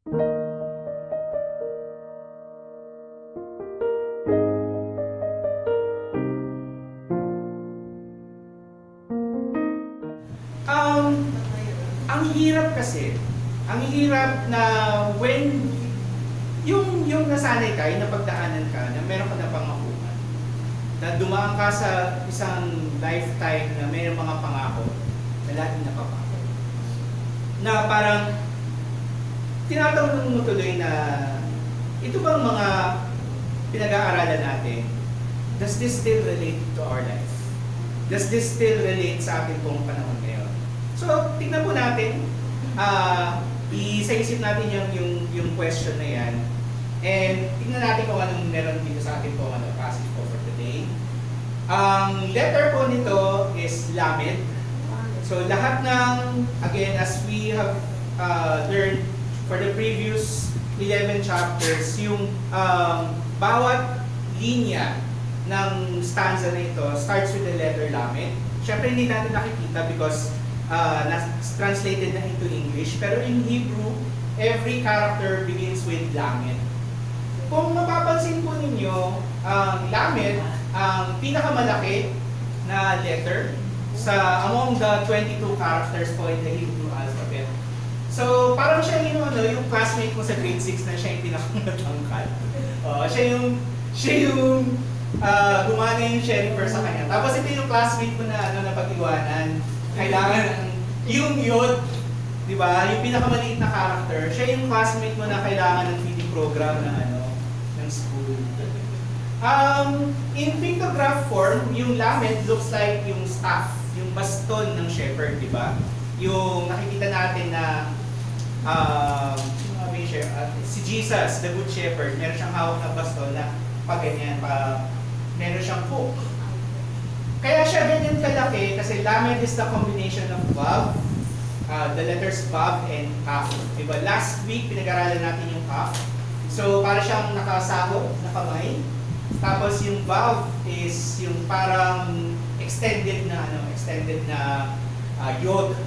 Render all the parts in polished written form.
Ang hirap kasi, ang hirap na when yung nasanay ka, yung napagdaanan ka, na meron ka na pangakuan, na dumaan ka sa isang lifetime na mayroong mga pangako na laging napapako. Na parang tinatanong mo tuloy na ito bang mga pinag-aaralan natin, does this still relate to our life? Does this still relate sa ating pong panahon ngayon? So, tignan po natin, isa-isip natin yung question na yan, and tignan natin kung anong meron dito sa ating pong passage po for today. Ang letter po nito is Lamed. So, lahat ng, again, as we have learned for the previous 11 chapters, yung bawat linya ng stanza na ito starts with the letter Lamed. Siyempre hindi natin nakikita because translated na into English, pero in Hebrew, every character begins with Lamed. Kung mapapansin po ninyo, Lamed, ang pinakamalaki na letter among the 22 characters po in the Hebrew alphabet. So, parang siya yung classmate mo sa grade 6 na siya yung pinakamatangkad. Siya yung gumana yung sherifer sa kanya. Tapos ito yung classmate mo na napag-iwanan. Kailangan yung yod, di ba? Yung pinakamaliit na character, siya yung classmate mo na kailangan ng feeding program ng school. In pictograph form, yung Lamed looks like yung staff, yung baston ng shepherd, di ba? Yung nakikita natin na si Jesus, the good shepherd, meron siyang hawak na baston na pag ganyan, meron siyang hook. Kaya siya ganyan kalaki kasi Lamed is the combination of Vav, the letters Vav and Kaf. Diba? Last week, pinag-aralan natin yung Kaf. So, para siyang nakasahog na kamay. Tapos yung Vav is yung parang extended na yod.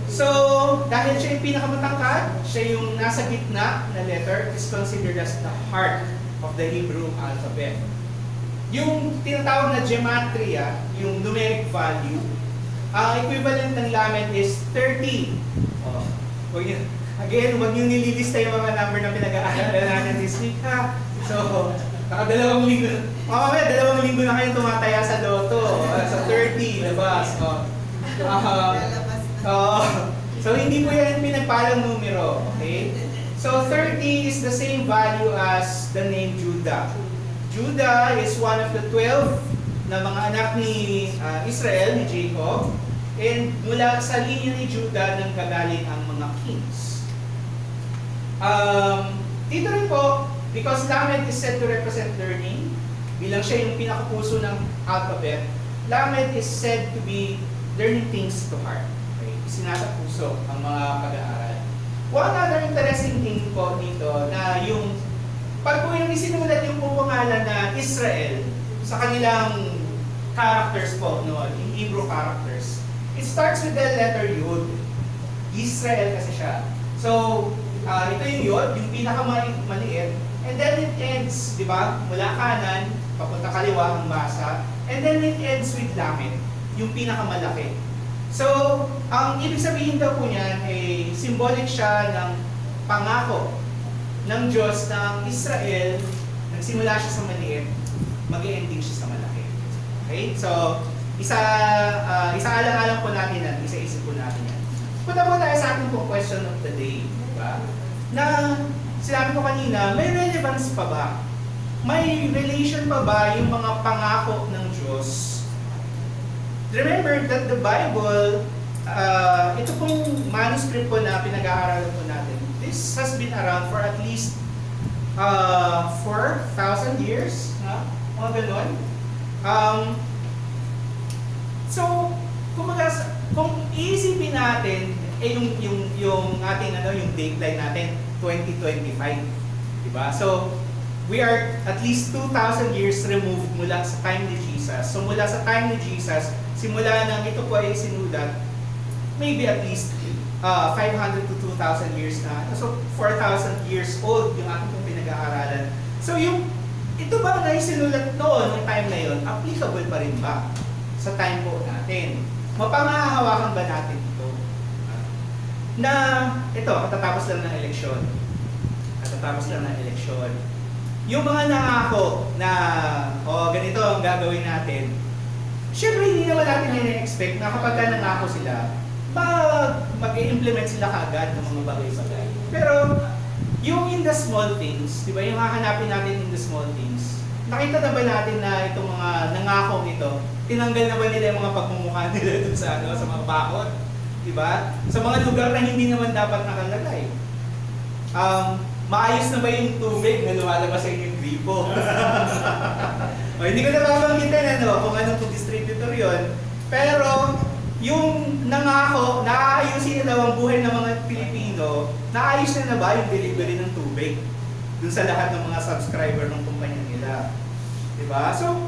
So, dahil siya yung pinakamatangkad, siya yung nasa gitna na letter, is considered as the heart of the Hebrew alphabet. Yung tinatawag na gematria, yung numeric value, ang equivalent ng Lamed is 30. Again, huwag nyo nililista yung mga number na pinag-aaralan natin this week, ha? So, dalawang linggo na kayong tumataya sa loto. Sa 30, labas. So, hindi po yan pinagpalang numero. Okay? So, 30 is the same value as the name Judah. Judah is one of the 12 na mga anak ni Israel, ni Jacob. And mula sa linya ni Judah nang gagaling ang mga kings. Dito rin po, because Lamed is said to represent learning, bilang siya yung pinakapuso ng alphabet, Lamed is said to be learning things to heart. Okay? Isinasa puso ang mga pag-aaral. One other interesting thing po dito na yung pag po yung isinulat yung pangalan na Israel sa kanilang characters po, yung Hebrew characters, it starts with the letter Yod. Israel kasi siya. So, ito yung Yod, yung pinakamaliit, and then it ends, di ba, mula kanan, papunta kaliwa ang basa, and then it ends with Lamed, yung pinakamalaki. So, ang ibig sabihin daw po niyan ay symbolic siya ng pangako ng Diyos ng Israel. Nagsimula siya sa maliit, mag-ending siya sa malaki. Okay? So, isa-alang-alang po natin yan, isa-isip po natin yan. Punta po tayo sa ating po question of the day. Diba? Na, sinabi ko kanina, may relevance pa ba? May relation pa ba yung mga pangako ng Diyos? Remember that the Bible, ito pong manuscript po na pinag-aaralan po natin, this has been around for at least 4,000 years, mga ganon. So, kung iisipin natin, yung ating yung dateline natin, 2025, diba? So, we are at least 2,000 years removed mula sa time ni Jesus. So, mula sa time ni Jesus, simula nang ito po ay sinulat, maybe at least 500 to 2,000 years na. So 4,000 years old yung ating pong pinag-aaralan. So ito ba na isinulat noon, ng time na yon, applicable pa rin ba sa time po natin? Mapangahawakan ba natin ito? Na ito, katatapos lang ng eleksyon. Katatapos lang ng eleksyon. Yung mga nangako na, ganito ang gagawin natin, syempre hindi naman natin nire-expect na kapag nangako sila, mag-i-implement sila kaagad ng mga bagay-bagay. Pero, yung in the small things, di ba, yung hahanapin natin in the small things, nakita na ba natin na itong mga nangakong ito, tinanggal na ba nila yung mga pagmumukha nila dun sa mga bakod? Di ba? Sa mga lugar na hindi naman dapat nakalagay. Maayos na ba yung tubig na lumalabas sa inyong gripo? Hindi ko na babanggitin kung anong food distributor yun. Pero, yung nangako, naayusin nila ang buhay ng mga Pilipino, naayos na ba yung delivery ng tubig dun sa lahat ng mga subscriber ng kumpanya nila? Diba? So,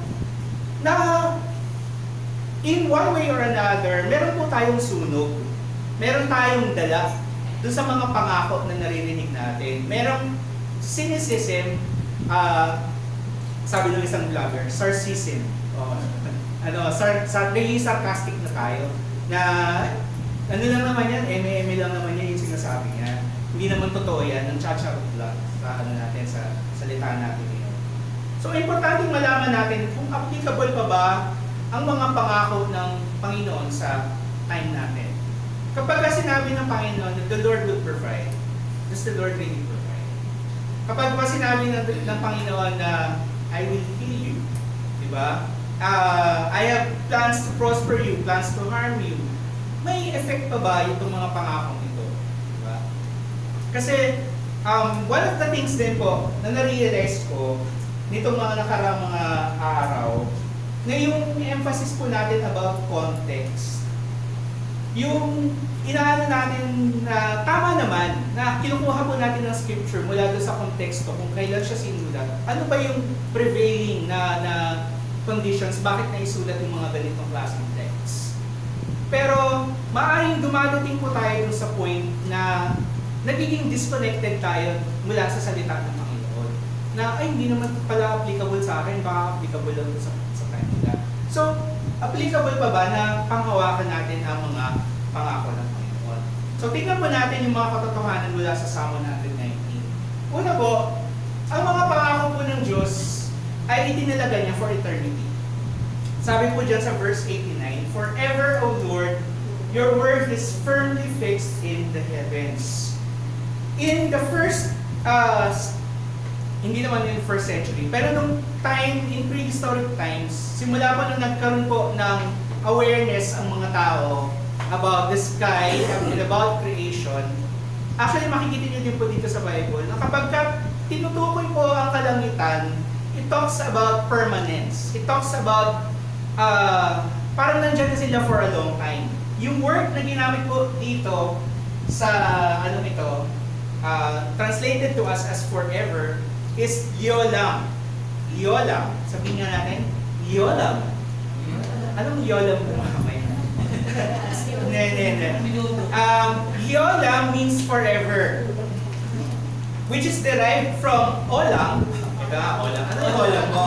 in one way or another, meron po tayong sunog. Meron tayong dala dun sa mga pangako na naririnig natin. Merong cynicism, sabi ng isang vlogger, sarcasm. Really sarcastic na tayo. Na, ano lang naman yan, eme lang naman yan yung sinasabi niya. Hindi naman totoo yan, ang chacharot lang sa salita natin ngayon. So, importanteng malaman natin kung applicable pa ba ang mga pangako ng Panginoon sa time natin. Kapag sinabi ng Panginoon that the Lord will provide, does the Lord really provide? Kapag sinabi ng Panginoon na I will heal you, di ba? I have plans to prosper you, plans to harm you. May effect pa ba itong mga pangakong ito? Di ba? Kasi one of the things din po na na-realize ko nitong mga nakaraang mga araw, na yung emphasis po natin about context, yung inaano natin na tama naman na kinukuha po natin ng scripture mula doon sa konteksto kung kailan siya sinulat. Ano ba yung prevailing na conditions, bakit naisulat yung mga ganitong klaseng text? Pero maaaring dumadating po tayo doon sa point na nagiging disconnected tayo mula sa salita ng Panginoon. Na ay hindi naman pala applicable sa akin, baka applicable lang sa kanila. So, applicable pa ba na panghawakan natin ang mga pangako ng Panginoon? So, tingnan po natin yung mga katotohanan mula sa Psalm 119. Una po, ang mga pangako po ng Diyos ay itinalaga niya for eternity. Sabi po dyan sa verse 89, "Forever, O Lord, your word is firmly fixed in the heavens." In the first, hindi naman yung first century, pero nung time, in prehistoric times, simula pa nung nagkaroon po ng awareness ang mga tao about the sky and about creation, actually makikita nyo din po dito sa Bible na kapag tinutukoy po ang kalangitan, it talks about permanence. It talks about, parang nandyan na sila for a long time. Yung word na ginamit po dito sa, translated to us as forever, is Yolam. Yolam. Sabihin nga natin, Yolam. Anong Yolam po mamaya? Yolam means forever, which is derived from Olam. Olam. Ano yung Olam mo?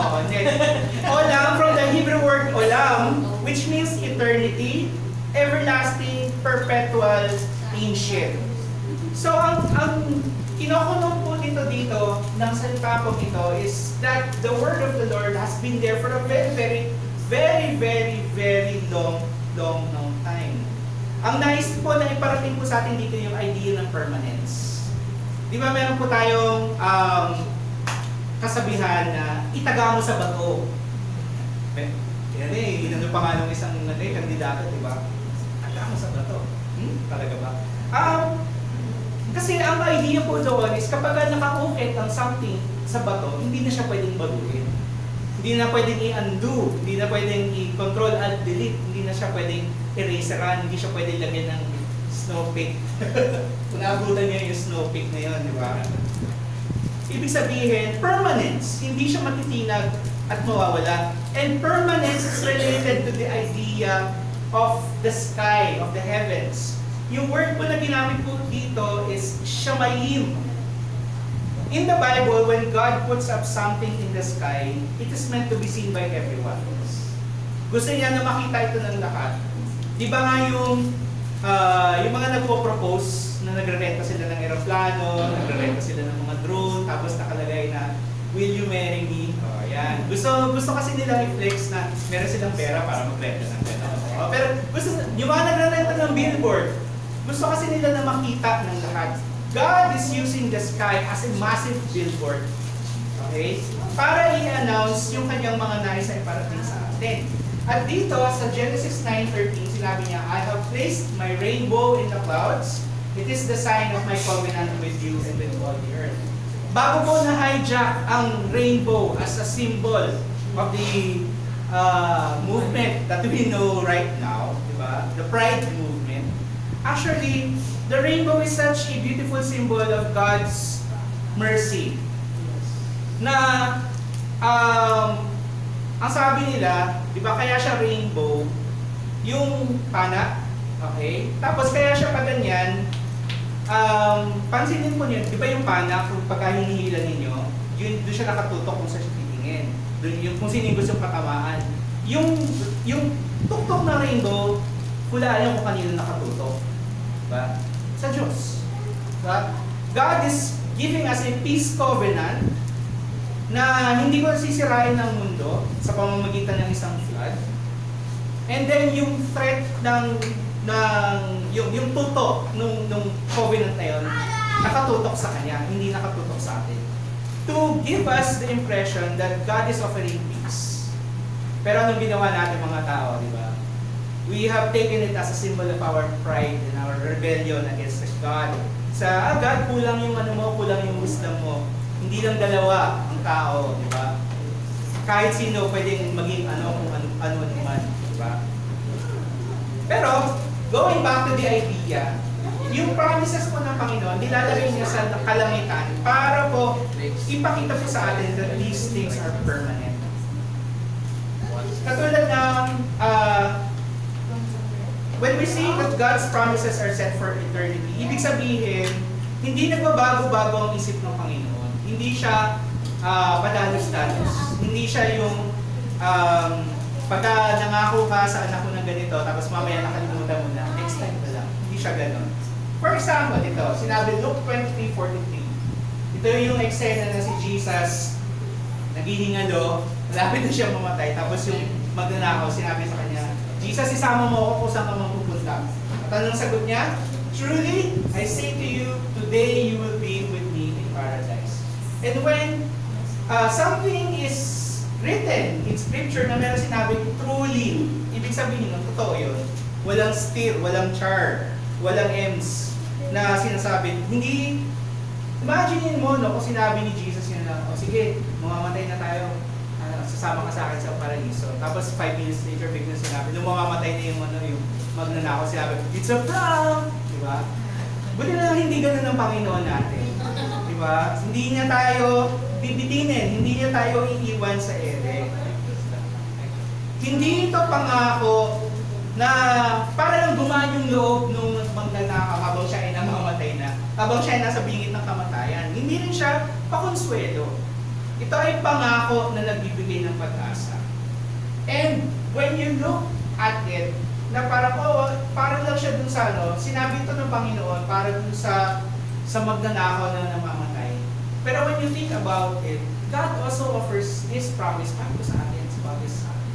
Olam from the Hebrew word Olam, which means eternity, everlasting, perpetual, ancient. So, ang kinokonot po dito ng salita po ito is that the word of the Lord has been there for a very long time. Ang nais po na iparating po sa atin dito yung idea ng permanence. Di ba meron po tayong kasabihan na itaga mo sa bato. Inano pa nga ng isang kandidato, di ba? Itaga mo sa bato. Talaga ba? Kasi ang idea po doon is kapag nakaukit ang something sa bato, hindi na siya pwedeng baguhin. Hindi na pwedeng i-undo, hindi na pwedeng i-control alt delete, hindi na siya pwedeng eraseran, hindi siya pwedeng lagyan ng snow peak. Kung naabutan niyo yung snow peak na yun, di ba? Ibig sabihin, permanence, hindi siya matitinag at mawawala. And permanence is related to the idea of the sky, of the heavens. Yung word po na ginamit po dito is shamayim. In the Bible, when God puts up something in the sky, it is meant to be seen by everyone. Gusto niya na makita ito ng lahat. Di ba nga yung mga nagpo-propose na nagre-renta sila ng aeroplano, nagre-renta sila ng mga drone, tapos nakalagay na, will you marry me? O, yan. Gusto kasi nila i-flex na meron silang pera para mag-renta ng gano'n. Pero yung mga nagre-renta ng billboard, gusto kasi nila na makita ng lahat. God is using the sky as a massive billboard. Okay? Para i-announce yung kanyang mga nais ay parating sa atin. At dito, sa Genesis 9:13, sinabi niya, I have placed my rainbow in the clouds. It is the sign of my covenant with you and with all the earth. Bago po na-hijack ang rainbow as a symbol of the movement that we know right now, diba? The Pride movement. Actually, the rainbow is such a beautiful symbol of God's mercy. Na, ang sabi nila, di ba kaya siya rainbow, yung pana, okay? Tapos kaya siya pa ganyan, pansinin po niyo, di ba yung pana, kung pagka hinihila ninyo, doon siya nakatutok kung saan siya titingin. Yung, kung sino yung gusto patamaan. Yung tuktok na rainbow, hulaan niyo kung kanino nakatutok. Diba? Sa Diyos. Diba? God is giving us a peace covenant na hindi ko sisirain ng mundo sa pamamagitan ng isang flood. And then yung threat yung tutok nung covenant na yun, nakatutok sa Kanya, hindi nakatutok sa atin. To give us the impression that God is offering peace. Pero anong ginawa natin mga tao, di ba? We have taken it as a symbol of our pride and our rebellion against God. God, kulang yung kulang yung wisdom mo. Hindi lang dalawa ang tao, di ba? Kahit sino pwedeng maging kung ano man, di ba? Pero, going back to the idea, yung promises po ng Panginoon, nilalagay niya sa kalangitan para po ipakita po sa atin that these things are permanent. Katulad ng when we see that God's promises are set for eternity, ibig sabihin, hindi nagbabago-bago ang isip ng Panginoon. Hindi siya padalos-dalos. Hindi siya yung pagka nangako ka sa anak ko ng ganito, tapos mamaya nakalimutan mo na, next time na lang. Hindi siya ganon. For example, ito, sinabi Luke 23:43. Ito yung eksena na si Jesus naghihingalo, malapit na siya mamatay, tapos yung magnanakaw, sinabi sa kanya, Jesus, isama mo ako kung saan ka mapupunta. At anong sagot niya? Truly, I say to you, today you will be with me in paradise. And when something is written in scripture na meron sinabi, truly, ibig sabihin ng totoo yun. Walang stir, walang char, walang ems na sinasabi. Hindi, imagine mo, no, kung sinabi ni Jesus yun na, sige, mamamatay na tayo. Sasama ka sa akin sa paraiso. Tapos 5 minutes later, biglang sinabi, nung mamamatay na yung magnanakaw, sinabi, it's a prank! Diba? Buti na hindi ganun ang Panginoon natin. Diba? Hindi niya tayo bibitinin, hindi niya tayo iiwan sa ere. Hindi ito pangako na para lang gumaan yung loob nung magnanakaw habang siya ay namamatay na, habang siya ay nasa bingit ng kamatayan. Hindi rin siya pakonsuelo. Ito ay pangako na nagbibigay ng pag-asa. And when you look at it, na parang, parang lang siya dun sa sinabi ito ng Panginoon, para dun sa magnanakaw na namamatay. Pero when you think about it, God also offers His promise back sa atin, sa bagay sa atin.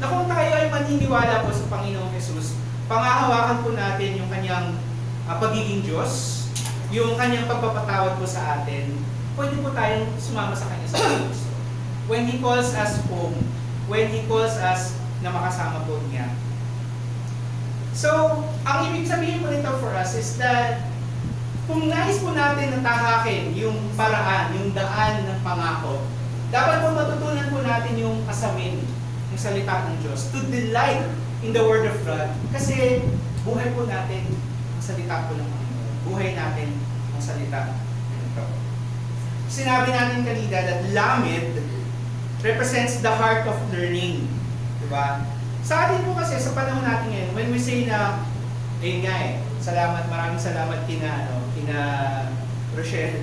Na kung tayo ay maniniwala po sa Panginoong Jesus, pangahawakan po natin yung kanyang pagiging Diyos, yung kanyang pagpapatawad po sa atin, pwede po tayong sumama sa Kanya sa Diyos. When He calls us home, when He calls us na makasama po Niya. So, ang ibig sabihin po nito for us is that kung nais po natin na tahakin yung paraan, yung daan ng pangako, dapat po matutunan po natin yung asamin, yung salita ng Diyos, to delight in the Word of God. Kasi buhay po natin ang salita po ng Panginoon. Buhay natin ang salita nito. Sinabi natin kanina that Lamed represents the heart of learning. Diba? Sa atin po kasi, sa panahon natin ngayon, when we say na, salamat, maraming salamat kina Rochelle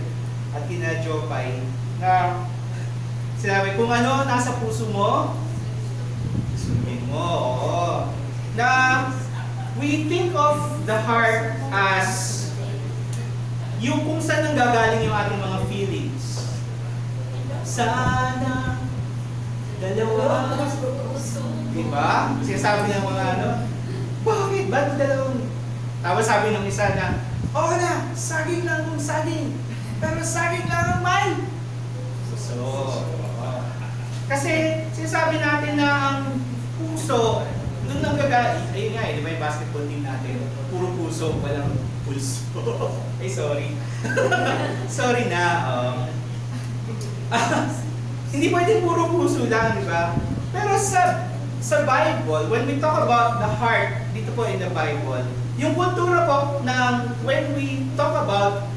at kina Jopay na sinabi kung ano nasa puso mo, sundin mo. Oo. Na we think of the heart as yung kung saan nanggagaling yung ating mga feelings. Sana dalawa. Diba? Sinasabi ng mga bakit? Ba't dalawang? Tapos sabi ng isa na, oo na, saging lang kung saging. Pero saging lang ang may. So, kasi sinasabi natin na ang puso, nung nanggagaling, ayun nga di ba yung basketball team natin, puro puso, walang pulso. Ay, sorry. Sorry na. Hindi pwede puro puso lang, di ba? Pero sa Bible, when we talk about the heart, dito po in the Bible, yung kultura po ng when we talk about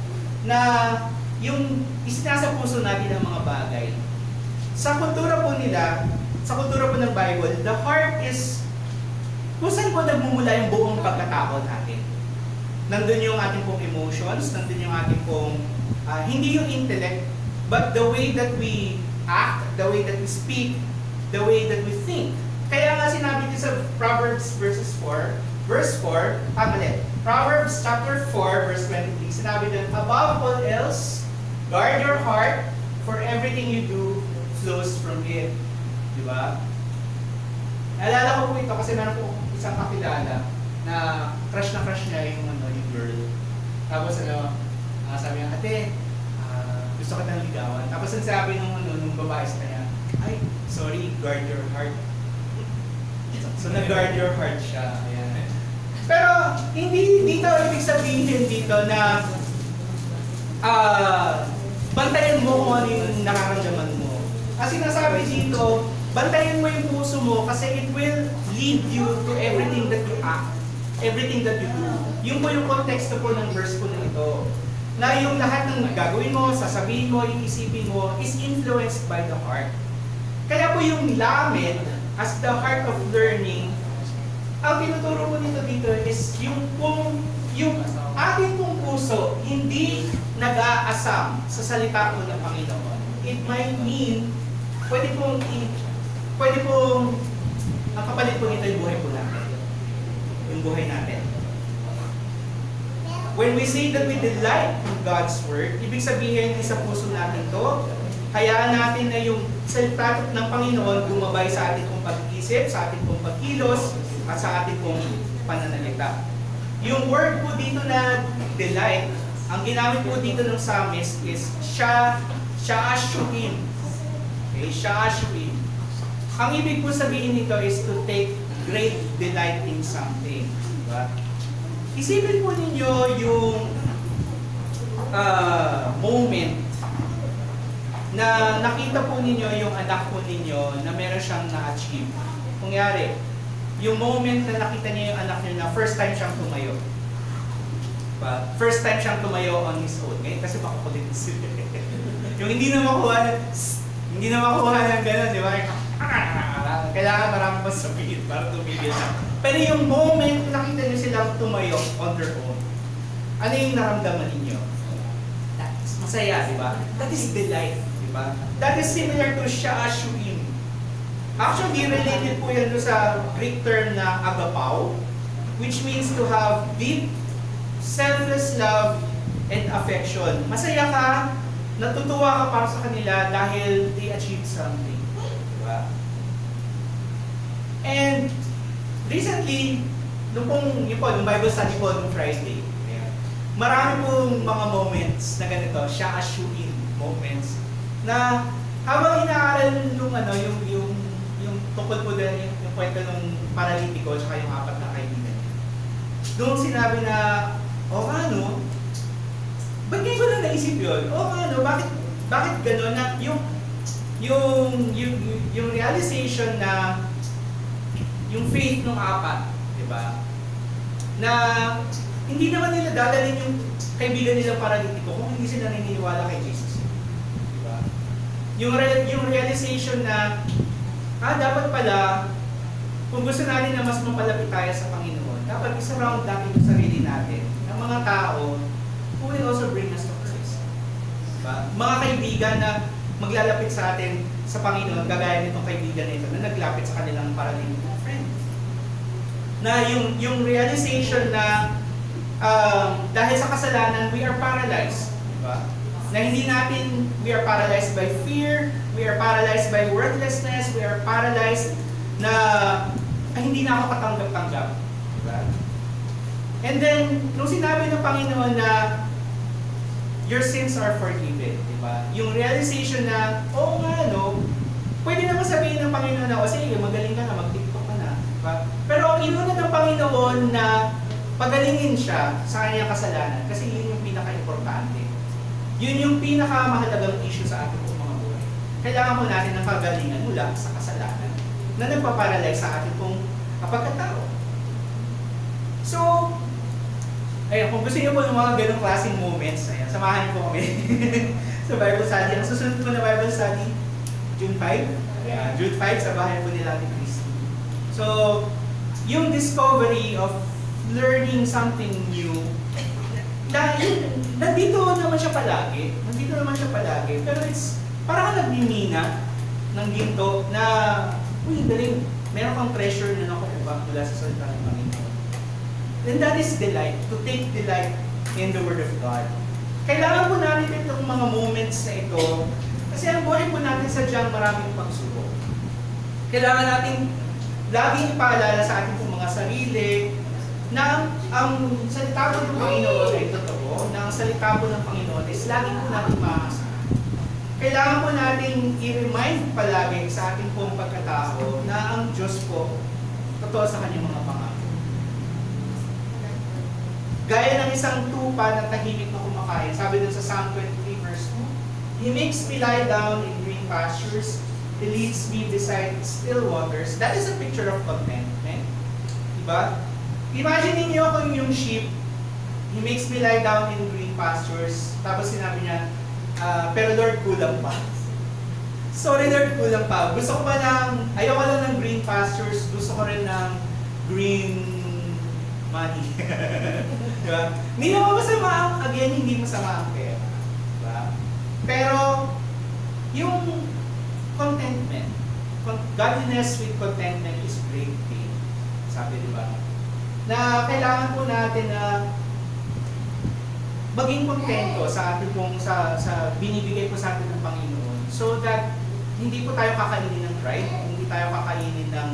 na yung isinasa puso natin ang mga bagay. Sa kultura po nila, sa kultura po ng Bible, the heart is kung saan po nagmumula yung buong pagkatao natin. Nandun yung ating pong emotions, nandun yung ating pong, hindi yung intellect, but the way that we act, the way that we speak, the way that we think. Kaya nga sinabi dito sa Proverbs verse 4, Proverbs chapter 4, verse 23, sinabi din, above all else, guard your heart, for everything you do flows from it. Diba? Naalala ko po ito kasi meron po isang kakilala na crush niya yung girl. Tapos sabi niya, ate, gusto ka nang ligawan. Tapos ang sabi nung babae sa kanya, ay, sorry, guard your heart. So nag-guard your heart siya. Ayan. Pero hindi dito ibig sabihin dito na bantayan mo kung ano yung nakaramdaman mo. Kasi nasabi dito, bantayan mo yung puso mo kasi it will lead you to everything that you act, everything that you do. Yung po yung konteksto po ng verse po na ito. Na yung lahat ng gagawin mo, sasabihin mo, iisipin mo, is influenced by the heart. Kaya po yung lamed, as the heart of learning, ang tinuturo ko dito is yung ating pong puso hindi nag-aasam sa salita po ng Panginoon. It might mean, pwede pong ang kapalit po nito yung buhay po natin. Yung buhay natin. When we say that we delight in God's Word, ibig sabihin sa puso natin to, hayaan natin na yung salita ng Panginoon gumabay sa ating pong pag-iisip, sa ating pong pagkilos, at sa ating pong pananalita. Yung word po dito na delight, ang ginamit po dito ng psalmist is sha'ashuim. Okay, sha'ashuim. Ang ibig po sabihin nito is to take great delight in something. Diba? Isipin po ninyo yung moment na nakita po ninyo yung anak po ninyo na meron siyang na-achieve. Kungyari, yung moment na nakita niyo yung anak niyo na first time siyang tumayo. Diba? First time siyang tumayo on his own. Ngayon kasi makukulit sila. Yung hindi na makuha ng gano'n, di ba? Kailangan marami pa sabihin para tumigil na. Pero yung moment na nakita niyo silang tumayo on their own, ano yung naramdaman ninyo? Masaya, di ba? That is delight. Diba? That is similar to sha'ashuim. Actually, related po yan sa Greek term na agapao, which means to have deep, selfless love and affection. Masaya ka, natutuwa ka para sa kanila dahil they achieved something. Diba? And recently, nung Bible study po nung Friday, marami pong mga moments na ganito, sha'ashuim moments, na habang inaaral yung tungkol po din yung kwento ng paralitiko at yung apat na kaibigan. Doon sinabi na, ba't ngayon ko lang naisip yun? Bakit gano'n na yung realization na yung faith ng apat, di ba? Na hindi naman nila dadalhin yung kaibigan nilang paralitiko kung hindi sila naniniwala kay Jesus. Yung realization na, dapat pala, kung gusto natin na mas mapalapit tayo sa Panginoon, dapat isa-round natin yung sarili natin mga tao who will also bring us to Christ. Diba? Mga kaibigan na maglalapit sa atin sa Panginoon, kagaya nitong kaibigan na ito na naglapit sa kanilang paraling friend. Na yung realization na dahil sa kasalanan, we are paralyzed. Diba? Na hindi natin, we are paralyzed by fear, we are paralyzed by worthlessness, we are paralyzed na hindi na ako katanggap-tanggap. Diba? And then, nung sinabi ng Panginoon na your sins are forgiven, diba? Yung realization na, oo nga, no, pwede naman sabihin ng Panginoon na, o sige, magaling ka na, mag-TikTok ka na. Diba? Pero ang inuna ng Panginoon na pagalingin siya sa kanyang kasalanan, kasi yun yung pinaka-importante. Yun yung pinakamahalagang issue sa ating mga buhay. Kailangan mo natin ng kagalingan mula sa kasalanan na nagpaparalyze sa ating pong pagkatao. So, ayun, kung gusto niyo po ng mga ganong klaseng moments, ayan, samahan niyo po kami sa Bible study. Ang susunod po na Bible study, June 5. Ayan, June 5 sa bahay po nila ni Christy. So, yung discovery of learning something new, dahil nandito naman siya palagi. Nandito naman siya palagi. Pero it's parang nagmimina ng ginto na, uy, galing, meron kang treasure na nakukuha mula sa salita ng Panginoon. And that is delight, to take delight in the Word of God. Kailangan po natin itong mga moments na ito kasi ang buhay po natin sadyang maraming pagsubok. Kailangan natin laging ipaalala sa ating mga sarili na ang salita po ng Panginoon ay totoo, na ang salita po ng Panginoon is laging po natin maasahan. Kailangan po natin i-remind palagi sa ating pong pagkatao na ang Diyos po totoo sa kanyang mga pangako. Gaya ng isang tupa na tahimik na kumakain, sabi dun sa Psalm 23 verse 2, He makes me lie down in green pastures, He leads me beside still waters. That is a picture of contentment. Diba? Imagine niyo kung yung sheep, He makes me lie down in green pastures, tapos sinabi niya, pero Lord, kulang pa. Sorry Lord, kulang pa. Gusto ko pa ng, ayoko lang ng green pastures, gusto ko rin ng green money. Diba? Hindi naman masama, again, hindi masama ang pera. Diba? Pero, yung contentment, godliness with contentment is great thing. Sabi, diba? Na kailangan po natin na maging kontento sa ating pong sa binibigay po sa atin ng Panginoon so that hindi po tayo kakainin ng pride, hindi tayo kakainin ng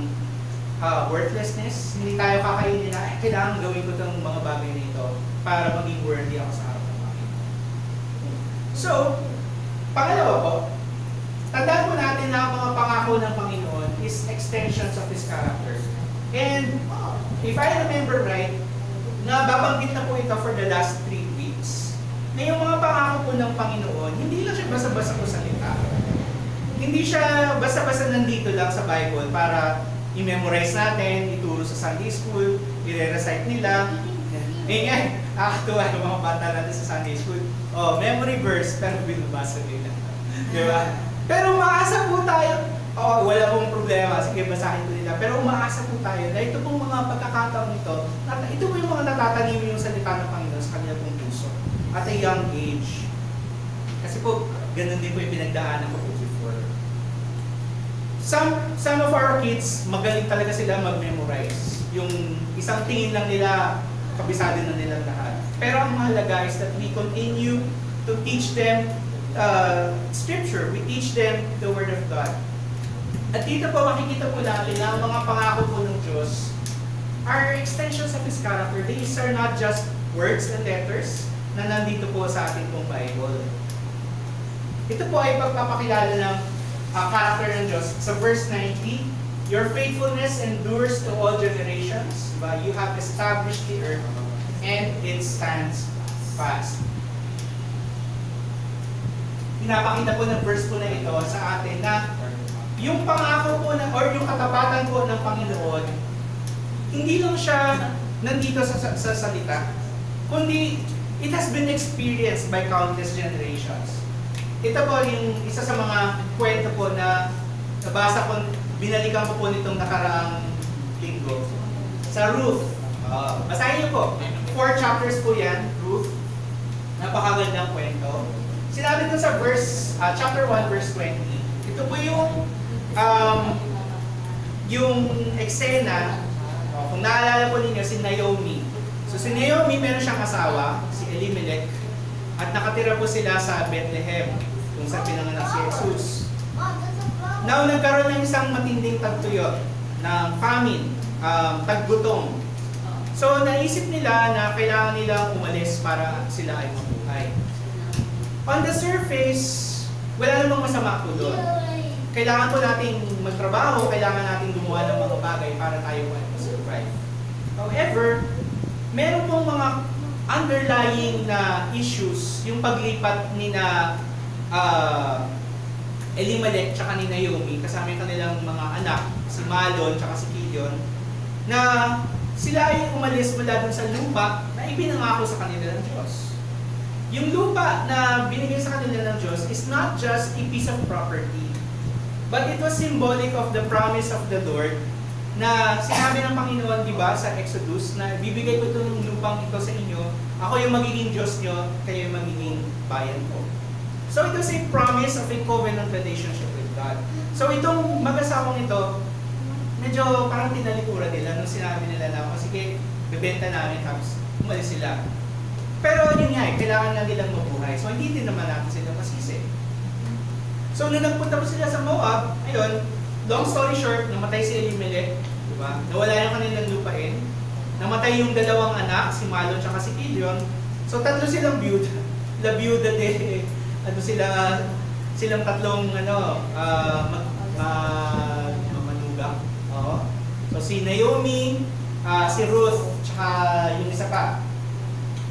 worthlessness, hindi tayo kakainin na kailangan gawin ko itong mga bagay na ito para maging worthy ako sa harap ng Panginoon. So, pangalawa po, tandaan po natin na ang mga pangako ng Panginoon is extensions of His character. And if I remember right, nababanggit na po ito for the last 3 weeks, na yung mga pangako po ng Panginoon, hindi lang siya basta-basta po salita. Hindi siya basta-basta nandito lang sa Bible para i-memorize natin, ituro sa Sunday school, i-recite nila. Ngayon, nakakatuwa yung mga bata natin sa Sunday school. Oh, memory verse, pero binabasa nila. Diba? Pero umaasa po tayo. Wala pong problema, sige basahin ko nila. Pero umaasa po tayo na ito pong mga pagkakataon nito, ito po yung mga natatanim yung salita ng Panginoon sa kanilang pong puso at a young age. Kasi po, ganun din po yung pinagdaanan ko po before. Some of our kids, magaling talaga sila mag-memorize. Yung isang tingin lang nila, kabisado na nilang lahat. Pero ang mahalaga is that we continue to teach them Scripture. We teach them the Word of God. At dito po makikita po natin na ang mga pangako po ng Diyos are extensions of His character. These are not just words and letters na nandito po sa ating pong Bible. Ito po ay pagpapakilala ng character ng Diyos. Sa verse 90, Your faithfulness endures to all generations. Diba? You have established the earth and it stands fast. Pinapakita po ng verse po na ito sa atin na yung pangako po or yung katapatan po ng Panginoon, hindi lang siya nandito sa salita, kundi it has been experienced by countless generations. Ito po yung isa sa mga kwento po na nabasa ko, binalikan ko po nitong nakaraang linggo. Sa Ruth, basahin niyo po, 4 chapters po yan, Ruth. Napakagandang kwento. Sinabi dun sa chapter 1, verse 20. Ito po yung eksena, kung naalala po ninyo, si Naomi. So si Naomi, meron siyang asawa, si Elimelech, at nakatira po sila sa Bethlehem, kung saan pinanganak si Jesus. Now, nagkaroon ng isang matinding tagtuyot ng famine, taggutom. So, naisip nila na kailangan nilang umalis para sila ay mabuhay. On the surface, wala namang masama po doon. Kailangan po nating magtrabaho, kailangan nating gumawa ng mga bagay para tayo ay ma-survive. However, meron pong mga underlying na issues, yung paglipat ni na Elimelech tsaka ni Naomi, kasama yung kanilang mga anak, si Malon tsaka si Kilion, na sila ay umalis mula dun sa lupa na ipinangako sa kanila ng Diyos. Yung lupa na binigay sa kanila ng Diyos is not just a piece of property, but it was symbolic of the promise of the Lord na sinabi ng Panginoon, di ba, sa Exodus, na bibigay ko itong lupang ito sa inyo, ako yung magiging Diyos nyo, kayo yung magiging bayan ko. So it was a promise of a covenant relationship with God. So itong mag-asawang ito, medyo parang tinalikuran nila nung sinabi nila na, sige, bebenta namin, tapos umalis sila. Pero yun nga, kailangan lang nilang mabuhay. So hindi din naman natin sila masisi. So nung nagpunta po sila sa Moab, ayun, long story short, namatay si Elimelech, diba? Nawala yung kanilang lupain. Namatay yung dalawang anak, si Malon at si Kilion. So tatlo silang byuda. La byuda de, silang tatlong manuga. So si Naomi, si Ruth, tsaka yung isa pa.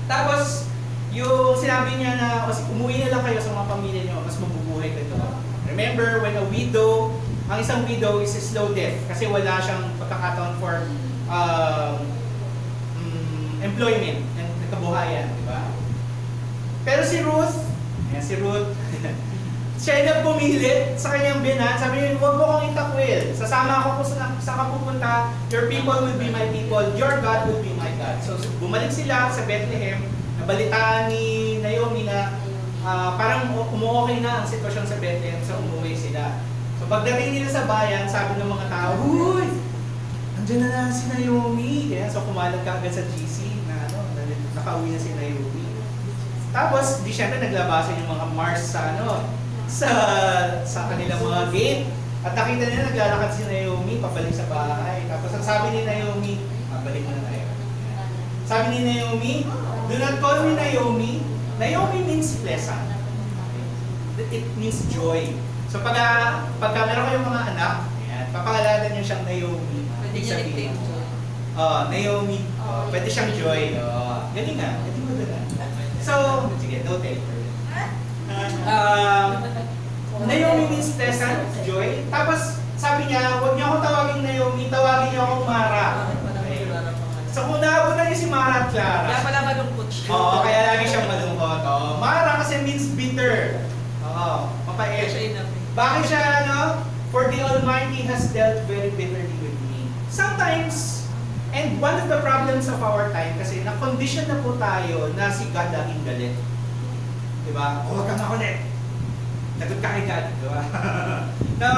Tapos, yung sinabi niya na, umuwi na lang kayo sa mga pamilya niyo, mas mabubuhay kayo. Remember, when a widow, ang isang widow is a slow death kasi wala siyang pagkakataon for employment, kabuhayan, di ba? Pero si Ruth, siya ay nagpumilit sa kanyang binan, sabi niya, huwag mo kong itakwil, sasama ako kung saan ka pupunta, your people will be my people, your God will be my God. So bumalik sila sa Bethlehem, nabalitaan ni Naomi na parang umuokay na ang sitwasyon sa Bethlehem, so umuwi sila. So pagdating nila sa bayan, sabi ng mga tao, "Uy, nandiyan na si Naomi." Kaya so kumalat ka agad sa GC na nakauwi na si Naomi. Tapos di syempre naglabasan yung mga Mars sa kanilang mga gate. At nakita nila naglalakad si Naomi pabalik sa bahay. Tapos ang sabi ni Naomi, balik mo na tayo. Sabi ni Naomi, do not call me Naomi. Naomi means pleasant. It means joy. So pagka meron kayong mga anak, papangalanan niyo siyang Naomi. Pwede niya nickname Joy. Naomi. Pwede siyang Joy. Galing nga. Galing mo doon. So, sige, no taper. Naomi means pleasant, joy. Tapos sabi niya, huwag niyo akong tawagin Naomi, tawagin niyo akong Mara. So kung naabutan niyo si Mara at Clara. Kaya pala malungkot siya. Oo, kaya lagi siyang malungkot. Mara kasi means bitter. Mapait. Bakit siya, For the Almighty has dealt very bitterly with me. Sometimes, and one of the problems of our time, kasi na-condition na po tayo na si God laging galit. Diba? Huwag kang makulit. Lagot ka kay God. Diba? Na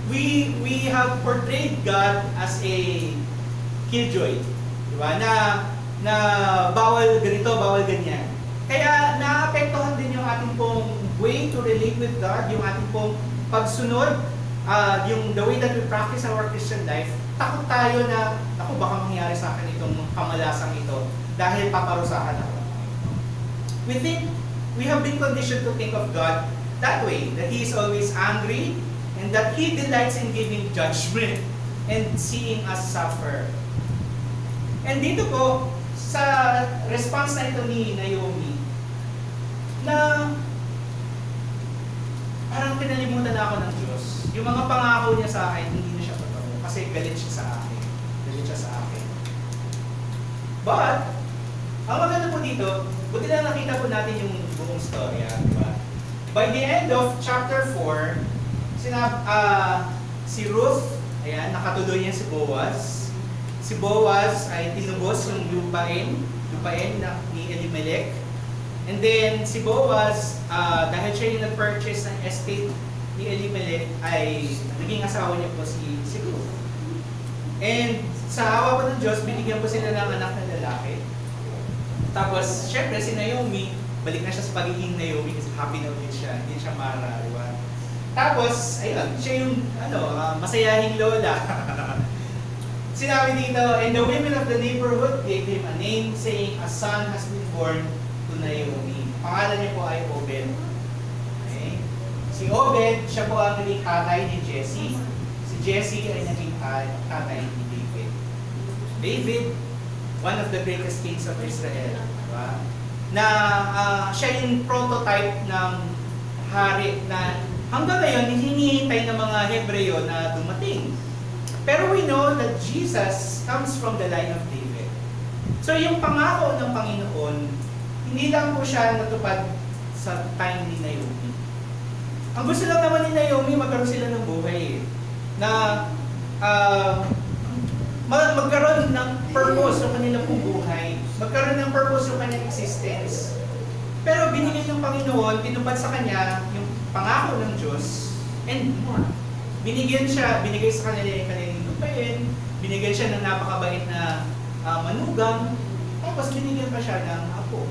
we have portrayed God as a killjoy. Diba? Na bawal ganito, bawal ganyan. Kaya naapektuhan din yung ating pong way to relate with God, yung ating pong pagsunod, yung the way that we practice our Christian life. Takot tayo na, ako baka mangyari sa akin itong kamalasang ito dahil paparusahan ako. We have been conditioned to think of God that way, that He is always angry and that He delights in giving judgment and seeing us suffer. And dito po, sa response na ito ni Naomi, na parang pinalimutan na ako ng Diyos. Yung mga pangako niya sa akin, hindi na siya totoo kasi galit siya sa akin. Galit siya sa akin. But, ang maganda po dito, buti lang nakita po natin yung buong storya, di ba? By the end of chapter 4, si Ruth, ayan, nakatuloy niya si Boaz. Si Boaz ay tinubos yung lupain lupain ni Elimelech. And then si Boaz, dahil siya yung nag-purchase ng estate ni Elimelech, ay naging asawa niya po si Ruth. And sa awa po ng Diyos, binigyan po sila ng anak na lalaki. Tapos, syempre, si Naomi, balik na siya sa pagiging Naomi kasi happy na ulit siya, hindi siya Mara, diba? Tapos, ayun, siya yung masayahing lola. Sinabi dito, and the women of the neighborhood gave him a name, saying, a son has been born to Naomi. Pangalan niya po ay Obed. Okay? Si Obed, siya po ang naging tatay ni Jesse. Si Jesse ay naging tatay ni David. David, one of the greatest kings of Israel. Diba? Na siya yung prototype ng hari na hanggang ngayon, hinihintay ng mga Hebreo na dumating. Pero we know that Jesus comes from the line of David. So yung pangako ng Panginoon, hindi lang po siya natupad sa time ni Naomi. Ang gusto lang naman ni Naomi, magkaroon sila ng buhay. Na magkaroon ng purpose sa kanilang buhay. Magkaroon ng purpose sa kanilang existence. Pero binigay ng Panginoon, tinupad sa kanya yung pangako ng Diyos and more. Binigay sa kanila yung kanilang lupain, binigyan siya ng napakabait na manugang, tapos binigyan pa siya ng apo.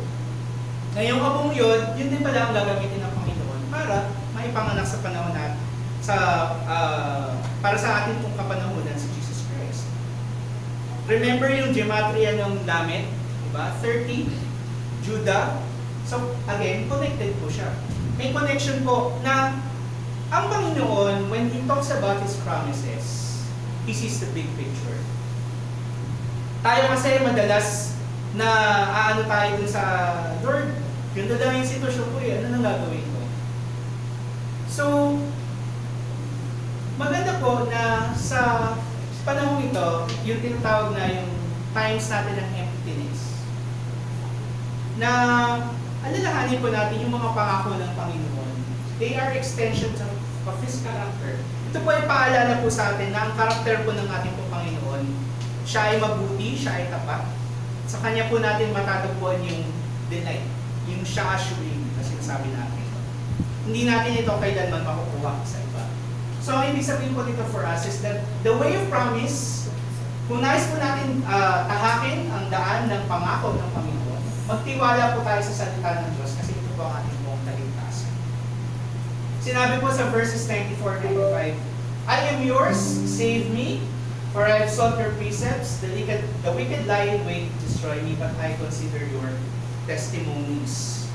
Ngayong apong yun din pala ang gagamitin ng Panginoon para maipanganak sa panahon natin, para sa atin pong kapanahunan si Jesus Christ. Remember yung gematria ng Lamed, diba? 30, Judah. So again, connected po siya. May connection po na ang Panginoon, when He talks about His promises, He sees the big picture. Tayo kasi madalas na tayo dun sa Lord, ganda lang yung sitwasyon ko ano nang gagawin ko? So, maganda po na sa panahon ito, yung tinatawag na yung times natin ng emptiness, na alalahanin po natin yung mga pangako ng Panginoon. They are extensions of His character. Ito po ay paalala po sa atin na ang karakter po ng ating po Panginoon, siya ay mabuti, siya ay tapat. Sa Kanya po natin matatagpuan yung delight, yung siya assuring na sinasabi natin. Hindi natin ito kailanman makukuha sa iba. So, ang ibig sabihin po dito for us is that the way of promise, kung nais po natin tahakin ang daan ng pangako ng Panginoon, magtiwala po tayo sa salita ng Diyos kasi ito po ang ating buong kaligtasan. Sinabi po sa verses 94-95, I am yours, save me, for I have sought your precepts, the wicked lie in wait to destroy me, but I consider your testimonies.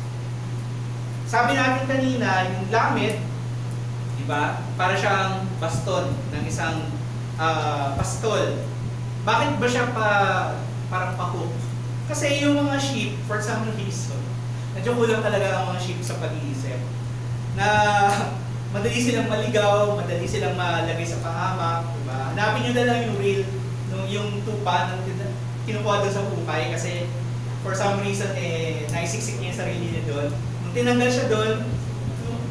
Sabi natin kanina, yung Lamed, di ba? Para siyang baston ng isang pastol. Bakit ba siya parang pa-hook? Kasi yung mga sheep, for some reason, medyo kulang talaga ang mga sheep sa pag-iisip. Na madali silang maligaw, madali silang malagay sa pahamak, di ba? Hanapin nyo na lang yung reel, yung tupa na kinukuha doon sa hukay kasi for some reason, naisiksik niya yung sarili niya doon. Nung tinanggal siya doon,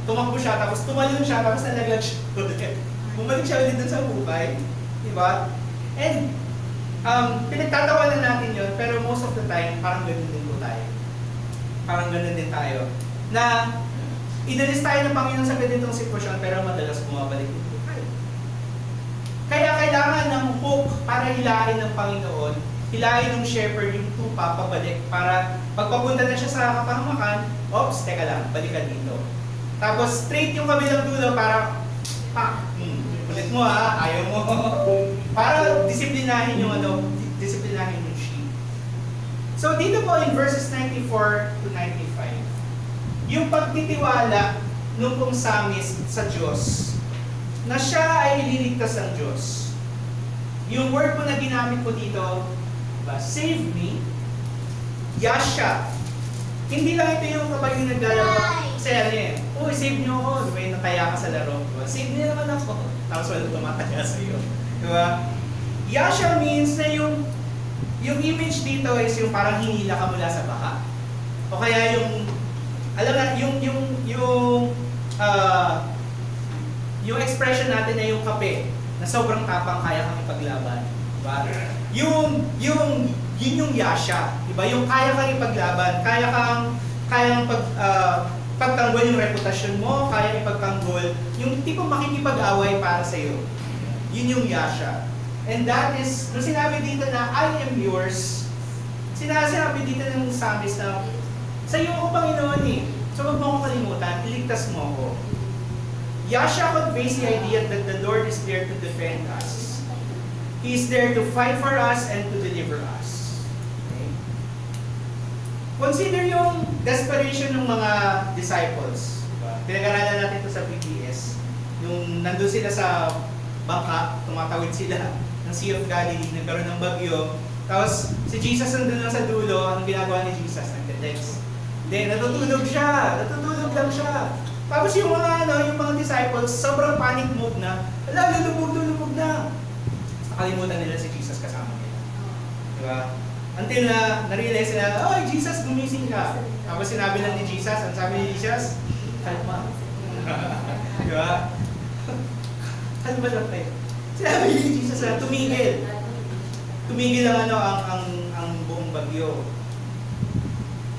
tumakbo siya, tapos tumalon siya, tapos nalaglag siya doon. Bumalik siya ulit doon sa hukay, di ba? And pinagtatawanan natin yun, pero most of the time, parang ganun din po tayo. Parang ganun din tayo. Na inalis tayo ng Panginoon sa ganitong sitwasyon, pero madalas bumabalik din po tayo. Kaya kailangan ng hook para hilahin ng Panginoon, hilahin ng shepherd yung tupa pabalik para pagpapunta na siya sa kapahamakan, oops, teka lang, balikan dito. Tapos straight yung kabilang dulo para, ulit mo ayaw mo. Para disiplinahin yung disiplinahin yung sheep. So dito po in verses 94 to 95, yung pagtitiwala nung pong psalmist sa Diyos, na siya ay ililigtas ng Diyos. Yung word po na ginamit ko dito, diba, save me, Yasha. Hindi lang ito yung kapag yung naglalaro, kasi save niyo ako, diba, yung nataya ka sa laro, diba? Save niyo naman ako, tapos wala tumataya sa iyo. Diba? Yasha means na yung image dito is yung parang hinila ka mula sa baha. O kaya yung, alam na, yung expression natin na yung kape, na sobrang tapang kaya kang ipaglaban. Diba? Yun yung yasha. Diba? Yung kaya kang ipaglaban, kayang pagtanggol yung reputasyon mo, kaya ipagtanggol yung tipong makikipag-away para sa'yo. Yun yung yasha. And that is, nung sinabi dito na, I am yours, sinabi dito ng psalmist na, sa iyo ako Panginoon eh. So huwag mo akong kalimutan, iligtas mo ako. Yasha conveys the idea that the Lord is there to defend us. He is there to fight for us and to deliver us. Okay? Consider yung desperation ng mga disciples. Diba? Pinag-aralan natin ito sa PBS. Nung nandun sila sa bangka, tumatawid sila ng Sea of Galilee, nagkaroon ng bagyo. Tapos si Jesus nandun lang sa dulo, anong ginagawa ni Jesus? Nag-text. Hindi, natutulog lang siya. Tapos yung mga disciples, sobrang panic mode na, lulubog na. Nakalimutan nila si Jesus kasama nila. Diba? Until na na-realize nila, oh Jesus, gumising ka. Tapos sinabi lang ni Jesus, ang sabi ni Jesus, kalma. Diba? Kalma lang tayo. Sinabi ni Jesus na tumigil. Tumigil ang buong bagyo.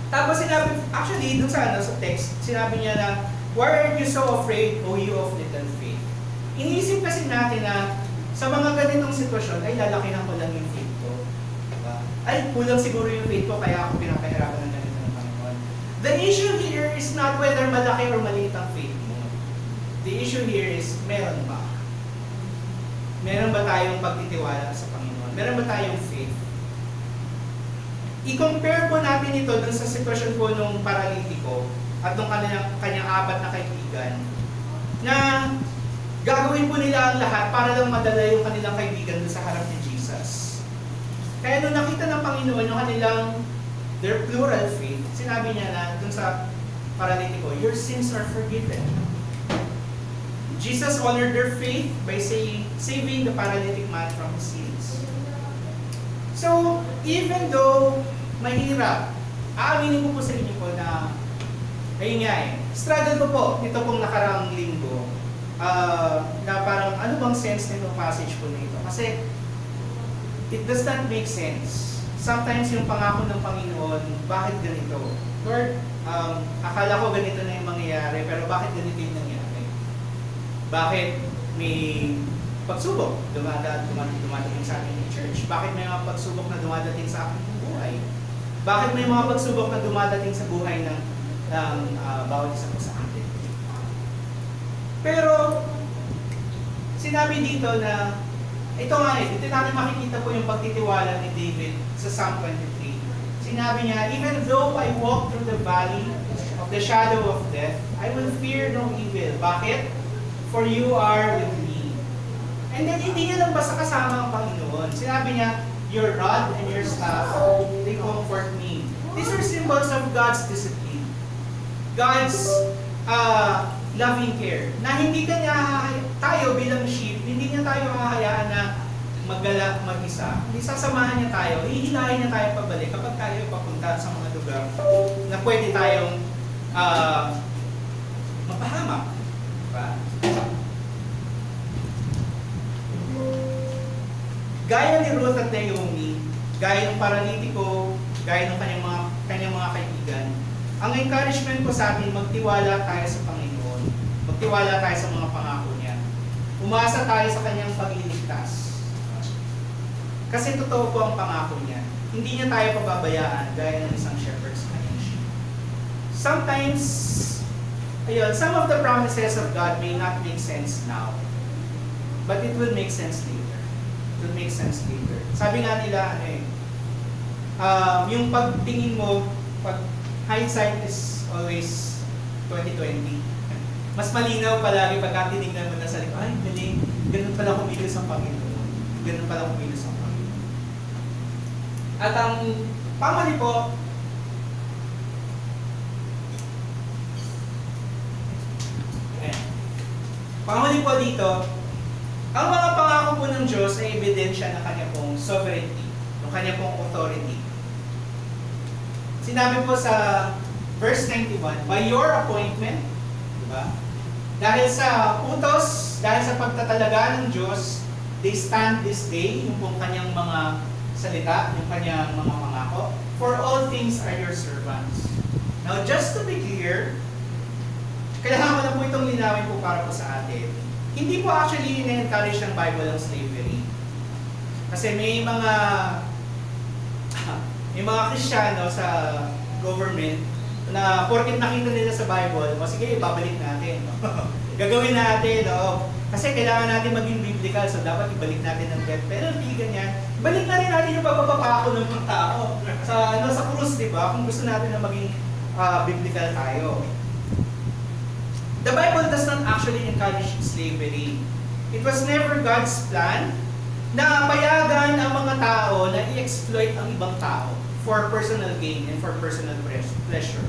Tapos sinabi, actually, dun sa text, sinabi niya na, why are you so afraid, O you of little faith? Iniisip kasi natin na sa mga ganitong sitwasyon, ay lalakihan ko lang yung faith ko. Diba? Ay, kulang siguro yung faith ko, kaya ako pinapahirapan ng ganito ng Panginoon. The issue here is not whether malaki or maliit ang faith mo. The issue here is, meron ba? Meron ba tayong pagtitiwala sa Panginoon? Meron ba tayong faith? I-compare po natin ito dun sa sitwasyon po nung paralitiko at nung kanyang apat na kaibigan na gagawin po nila ang lahat para lang madala yung kanilang kaibigan dun sa harap ni Jesus. Kaya nung nakita ng Panginoon yung kanilang their plural faith, sinabi niya na dun sa paralitiko, your sins are forgiven. Jesus honored their faith by saving the paralytic man from his sins. So, even though mahirap, aaminin ko po sa inyo po na, ayun nga struggle ko po ito pong nakaraang linggo, na parang ano bang sense nitong passage po nito? Kasi, it does not make sense. Sometimes yung pangako ng Panginoon, bakit ganito? Lord, akala ko ganito na yung mangyayari, pero bakit ganito yung nangyayari? Bakit may pagsubok dumadating sa ating church? Bakit may mga pagsubok na dumadating sa ating buhay? Bakit may mga pagsubok na dumadating sa buhay ng bawat isa po sa atin? Pero, sinabi dito na, ito nga dito natin makikita po yung pagtitiwala ni David sa Psalm 23. Sinabi niya, even though I walk through the valley of the shadow of death, I will fear no evil. Bakit? For you are with me. And then, hindi niya lang basta kasama ang Panginoon. Sinabi niya, your rod and your staff, they comfort me. These are symbols of God's discipline. God's loving care. Na hindi tayo bilang sheep, hindi niya tayo hahayaan na maggala mag-isa. Hindi sasamahan niya tayo, hihilahin niya tayo pabalik kapag tayo papunta sa mga lugar na pwede tayong mapahamak. Diba? Gaya ni Ruth at Naomi, gaya ng paralitiko, gaya ng kanyang mga kaibigan, ang encouragement ko sa atin, magtiwala tayo sa Panginoon. Magtiwala tayo sa mga pangako niya. Umasa tayo sa kanyang pagliligtas. Kasi totoo po ang pangako niya. Hindi niya tayo pababayaan gaya ng isang shepherd sa kanyang sheep. Sometimes, some of the promises of God may not make sense now. But it will make sense later. It will make sense later. Sabi nga nila, yung pagtingin mo, hindsight is always 2020. Mas malinaw palagi pagka tinignan mo na sa likod, ay, galing, ganun pala kumilos ang Panginoon. Ganun pala kumilos ang Panginoon. At ang pamali po, pamali po dito, ang mga pangako po ng Diyos ay ebidensya ng kanya pong sovereignty, ng kanya pong authority. Sinabi po sa verse 91, by your appointment, diba? Dahil sa utos, dahil sa pagtatalaga ng Diyos, they stand this day, yung pong kanyang mga salita, yung kanyang mga pangako. For all things are your servants. Now, just to be clear, kailangan ko na po itong linawin po para po sa atin. Hindi po actually in-encourage ng Bible ang slavery. Kasi may mga Kristiyano sa government na porket nakita nila sa Bible, o sige, babalik natin. Gagawin natin, kasi kailangan natin maging biblical, so dapat ibalik natin ang death penalty, ganyan. Ibalik na rin natin yung pagpapako ng mga tao sa krus, di ba? Kung gusto natin na maging biblical tayo. The Bible does not actually encourage slavery. It was never God's plan na payagan ang mga tao na i-exploit ang ibang tao for personal gain and for personal pleasure.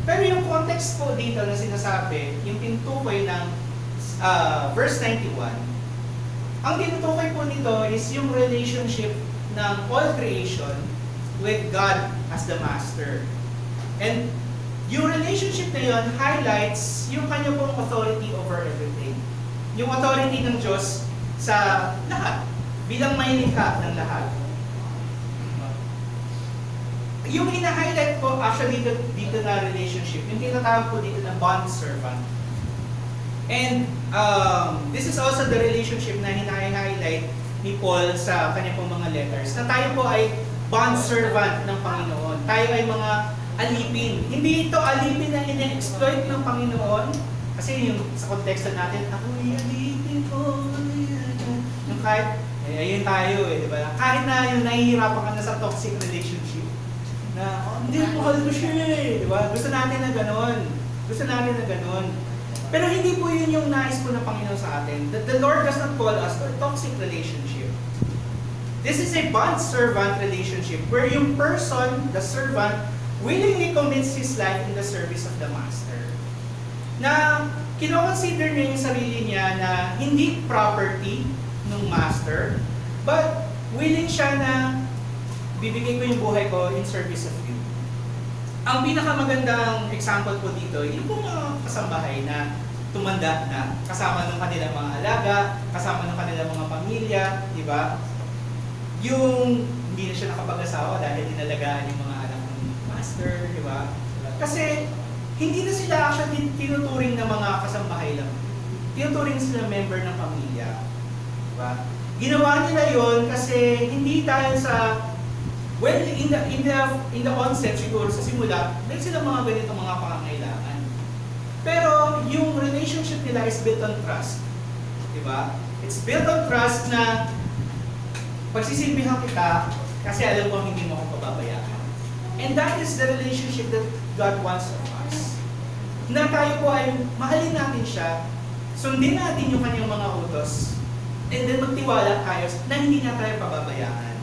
Pero yung context po dito na sinasabi, yung tinutukoy ng verse 91, ang tinutukoy po nito is yung relationship ng all creation with God as the Master. And yung relationship na yun highlights yung kanya pong authority over everything. Yung authority ng Diyos sa lahat, bilang may likha ng lahat. Yung hina-highlight po actually dito na relationship, yung tinatawag po dito na bond servant. And this is also the relationship na hina-highlight ni Paul sa kanya pong mga letters, na tayo po ay bond servant ng Panginoon. Tayo ay mga alipin. Hindi ito alipin na ina-exploit ng Panginoon. Kasi yung sa konteksto natin, ako'y alipin ko. Yung kahit, ayun tayo di ba? Kahit na yung nahihirapan ka na sa toxic relationship, na, hindi, mahal ko siya di ba? Gusto natin na gano'n. Gusto natin na gano'n. Pero hindi po yun yung nais po ng Panginoon sa atin. The Lord does not call us to a toxic relationship. This is a bond-servant relationship where yung person, the servant, willingly commits his life in the service of the Master. Na kino-consider niya yung sarili niya na hindi property ng Master, but willing siya na bibigay ko yung buhay ko in service of you. Ang pinakamagandang example po dito, yung mga kasambahay na tumanda na, kasama ng kanilang mga alaga, kasama ng kanilang mga pamilya, di ba? Yung hindi na siya nakapag-asawa dahil dinalagaan yung mga anak ng Master, di ba? Kasi hindi na sila actually tinuturing na mga kasambahay lang. Tinuturing sila member ng pamilya. Di ba? Ginawa nila yon kasi hindi dahil sa in the onset siguro sa simula, may sila mga ganitong mga pangangailangan. Pero yung relationship nila is built on trust. Diba? It's built on trust na pagsisilbihan kita kasi alam ko hindi mo ako pababayaan. And that is the relationship that God wants of us. Na tayo po ay mahalin natin siya, sundin natin yung kanyang mga utos, and then magtiwala tayo na hindi na tayo pababayaan.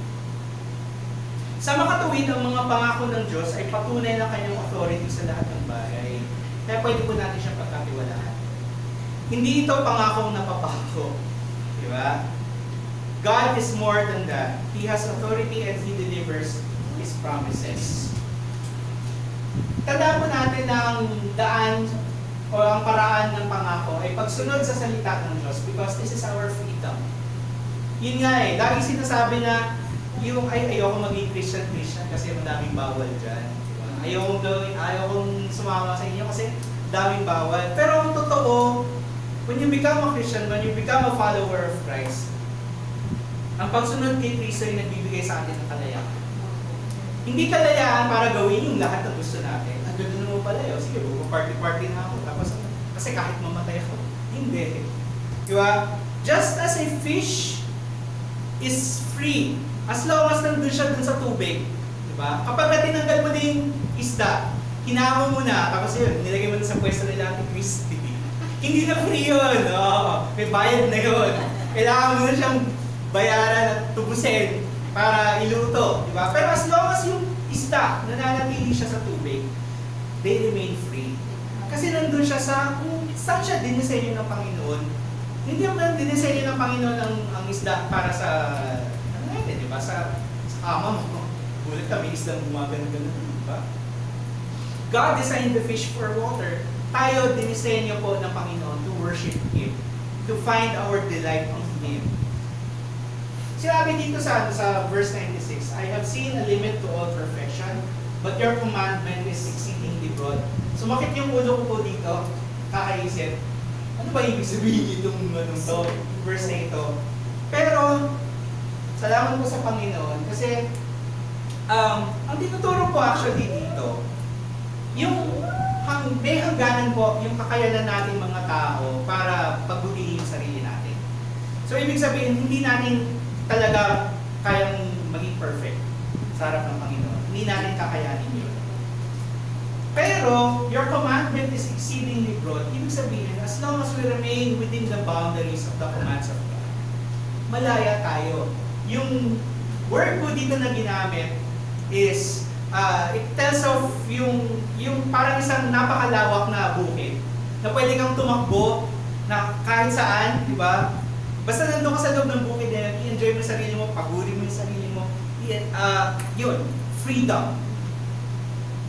Sa makatuwid, ang mga pangako ng Diyos ay patunay ng kanyang authority sa lahat ng bagay. Kaya pwede po natin siyang pagkatiwalaan. Hindi ito pangakong napapako. Di ba? God is more than that. He has authority and He delivers His promises. Tandaan po natin na ang daan o ang paraan ng pangako ay pagsunod sa salita ng Diyos because this is our freedom. Yun nga lagi sinasabi na yung ayoko maging Christian kasi madaming bawal dyan. Diba? Ayokong sumama sa inyo kasi daming bawal. Pero ang totoo, when you become a Christian, when you become a follower of Christ, ang pagsunod kay Kristo ay nagbibigay sa atin ng kalayaan. Hindi kalayaan para gawin yung lahat ng gusto natin. Gano'n naman pala yun. Sige, party-party na ako. Tapos, kasi kahit mamatay ako. Hindi. Diba? Just as a fish is free, as long as nandun siya dun sa tubig. Diba? Kapag tinanggal mo na yung isda, hinamo mo na, tapos yun, nilagay mo na sa pwesto nila Ate Christy. Hindi na free yun. Oh, may bayad na yun. Kailangan mo na siyang bayaran at tubusin para iluto. Diba? Pero as long as yung isda, nananatili siya sa tubig, they remain free. Kasi nandun siya sa, kung saan siya dinisenyo ng Panginoon. Hindi naman dinisenyo ng Panginoon ang isda para sa, ano natin, diba? Sa ama mo. Gulat kami, isdang gumagano-gano. Diba? God designed the fish for water. Tayo dinisenyo po ng Panginoon to worship Him. To find our delight on Him. Sinabi dito sa verse 96, I have seen a limit to all perfection, but your commandment is exceedingly broad. Sumakit yung ulo ko po dito, kakaisip, ano ba ibig sabihin itong verse na ito? Pero, salamat po sa Panginoon kasi ang tinuturo ko actually dito, yung may hangganan po yung kakayanan natin mga tao para pagbutihin yung sarili natin. So, ibig sabihin, hindi natin talaga kayang maging perfect sa harap ng Panginoon. Hindi natin kakayanin yun. Pero, your commandment is exceedingly broad. Ibig sabihin, as long as we remain within the boundaries of the commands of God, malaya tayo. Yung word po dito na ginamit is, it tells of yung parang isang napakalawak na bukid na pwede kang tumakbo na kahit saan, di ba? Basta nandun ka sa loob ng bukid na yun, i-enjoy mo yung sarili mo, pagurin mo yung sarili mo, yun, freedom.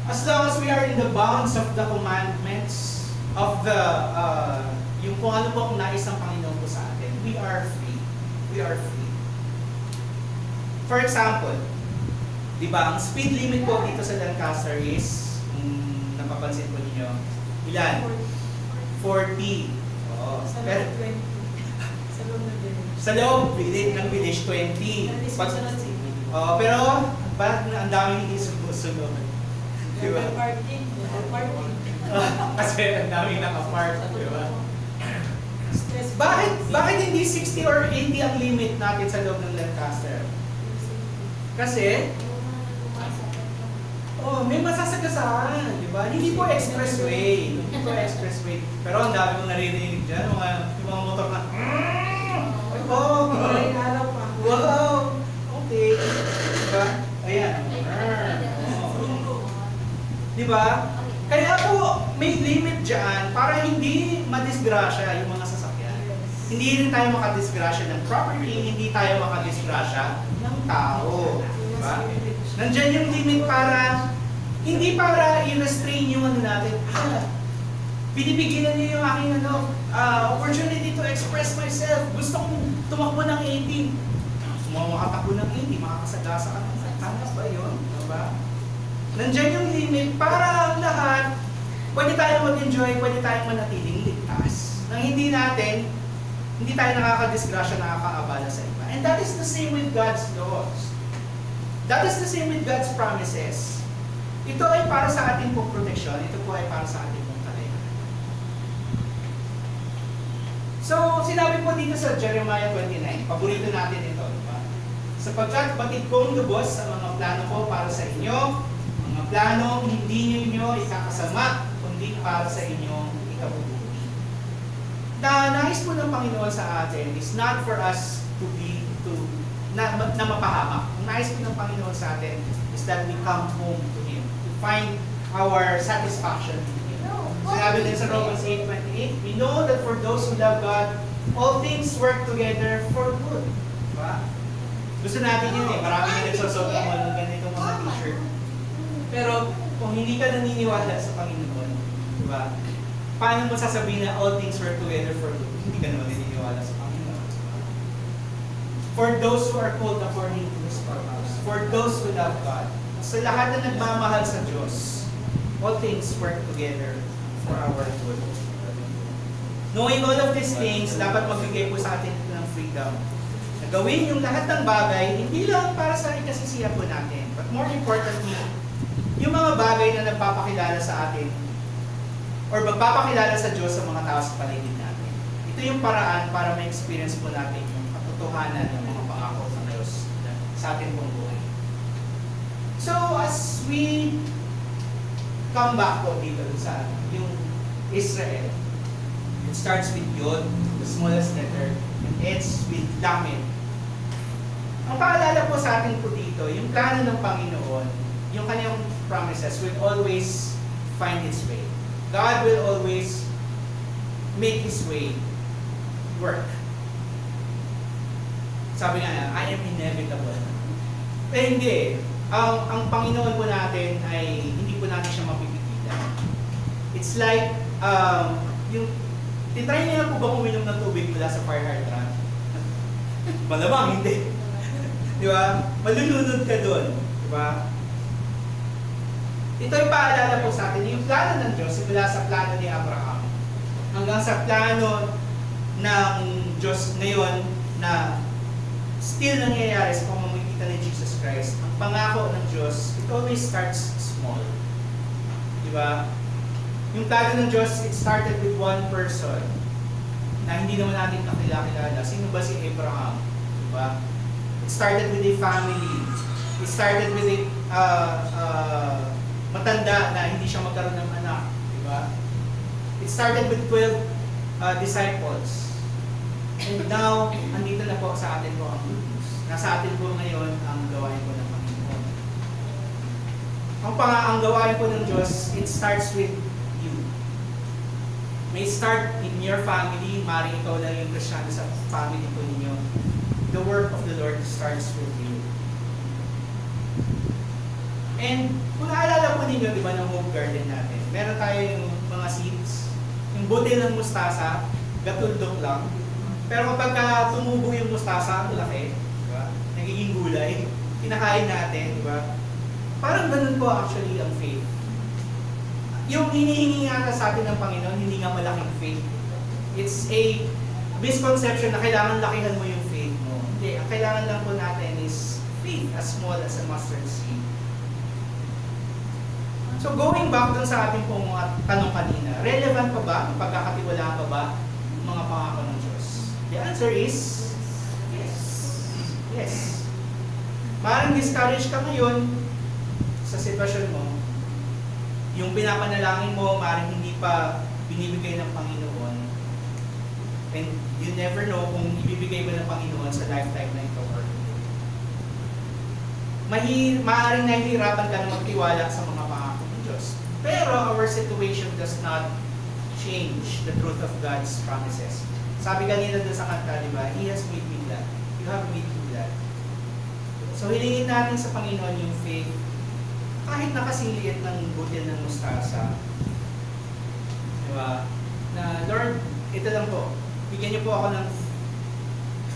As long as we are in the bounds of the commandments of the, yung kung ano po kung nais ng Panginoon po sa atin, we are free. We are free. For example, di ba, ang speed limit po dito sa Lancaster is, napapansin po ninyo, ilan? 40. Oo. Pero, sa loob ng village, 20. Pero, bakit ang daming hindi sumusunod? Diba? Kasi ang daming naka-park, diba? Bakit hindi 60 or 80 ang limit natin sa loob ng Lancaster? Kasi, may masasagasaan, di ba? Hindi po expressway. Hindi po expressway. Pero ang dami kong naririnig dyan, yung mga motor na, wow, okay. Diba? Ayan. Diba? Kaya po, may limit dyan para hindi madisgrasya yung mga sasakyan. Hindi rin tayo makadisgrasya ng property, hindi tayo makadisgrasya ng tao. Diba? Nandyan yung limit para, hindi para i-restrain yung ano natin. Pinipigilan niyo yung aking opportunity to express myself. Gusto kong tumakbo ng 80. Makatakbo ng 80, makakasagasa ka ng hanap ba yun? Diba? Nandyan yung limit para ang lahat, pwede tayong mag-enjoy, pwede tayong manatiling ligtas. Nang hindi tayo nakakadisgrasya, nakakaabala sa iba. And that is the same with God's laws. That is the same with God's promises. Ito ay para sa ating pong proteksyon, ito po ay para sa ating pong kalayaan. So, sinabi po dito sa Jeremiah 29, paborito natin ito, diba? Sapagkat batid kong lubos sa mga plano ko para sa inyo, mga planong hindi ninyo ikakasama, kundi para sa inyong ikabubuti. Nais po ng Panginoon sa atin is not for us na mapahamak. Ang nais po ng Panginoon sa atin is that we come home to Him, to find our satisfaction in Him. Sinabi din sa Romans 8:28, we know that for those who love God, all things work together for good. Diba? Gusto natin yun eh. Marami na nagsusot ng ganito mga t-shirt. Pero kung hindi ka naniniwala sa Panginoon, diba? Paano mo sasabihin na all things work together for good? Hindi ka naman naniniwala sa Panginoon. For those who are called according to His purpose. For those who love God. Sa lahat na nagmamahal sa Diyos, all things work together for our good. Knowing all of these things, dapat magbigay po sa atin ng freedom. Na gawin yung lahat ng bagay, hindi lang para sa ikasisiya po natin, but more importantly, yung mga bagay na nagpapakilala sa atin or magpapakilala sa Diyos sa mga tao sa paligid natin. Ito yung paraan para ma-experience po natin yung katotohanan ng mga pangako ng Diyos sa ating buong buhay. So, as we come back po dito sa yung Israel, it starts with Yod, the smallest letter, and ends with Lamed. Ang paalala po sa atin po dito, yung plano ng Panginoon, yung kanyang promises will always find its way. God will always make His way work. Sabi nga, I am inevitable. Pero hindi. Ang Panginoon po natin ay hindi po natin siya mapipigilan. It's like, tinry niyo na po ba uminom ng tubig mula sa fire hydrant? Malamang hindi. Di ba? Malulunod ka doon. Di ba? Ito yung paalala po sa atin, yung plano ng Diyos, simula sa plano ni Abraham, hanggang sa plano ng Diyos ngayon na still nangyayari sa pamamagitan ni Jesus Christ. Ang pangako ng Diyos, it always starts small. Di ba? Yung plano ng Diyos, it started with one person na hindi naman natin kakilala. Sino ba si Abraham? Di ba? It started with a family. It started with a matanda na hindi siya magkaroon ng anak. Di ba? It started with 12 disciples. And now, andito na po sa atin po ang good news. Nasa atin po ngayon ang gawain po ng Panginoon. Ang gawain po ng Diyos, it starts with you. May start in your family, maring ikaw lang yung Kristiyano sa family po ninyo. The work of the Lord starts with you. And kung naalala po ninyo, di ba, ng home garden natin, meron tayo yung mga seeds, yung butil ng mustasa, gatuldok lang. Pero kapag tumubo yung mustasa, ang laki, di ba? Nagiging gulay, kinakain natin, di ba? Parang ganun po actually ang faith. Yung hinihingi nga sa atin ng Panginoon, hindi nga malaking faith. It's a misconception na kailangan lakihan mo yung faith mo. Hindi, ang kailangan lang po natin is faith as small as a mustard seed. So going back dun sa ating pong mga tanong kanina, relevant pa ba, pagkakatiwalaan pa ba ang mga pangako ng Diyos? The answer is yes. Yes. Maaaring discouraged ka ngayon sa sitwasyon mo. Yung pinapanalangin mo, maaaring hindi pa binibigay ng Panginoon. And you never know kung ibibigay ba ng Panginoon sa lifetime na ito or hindi. Maaaring nahihirapan ka na magtiwala sa mga pangako ng Diyos. Pero our situation does not change the truth of God's promises. Sabi kanina doon sa kanta, di ba? He has made me glad. You have made me glad. So hilingin natin sa Panginoon yung faith, kahit nakasiliit ng butil ng mustasa. Di ba? Na Lord, ito lang po. Bigyan niyo po ako ng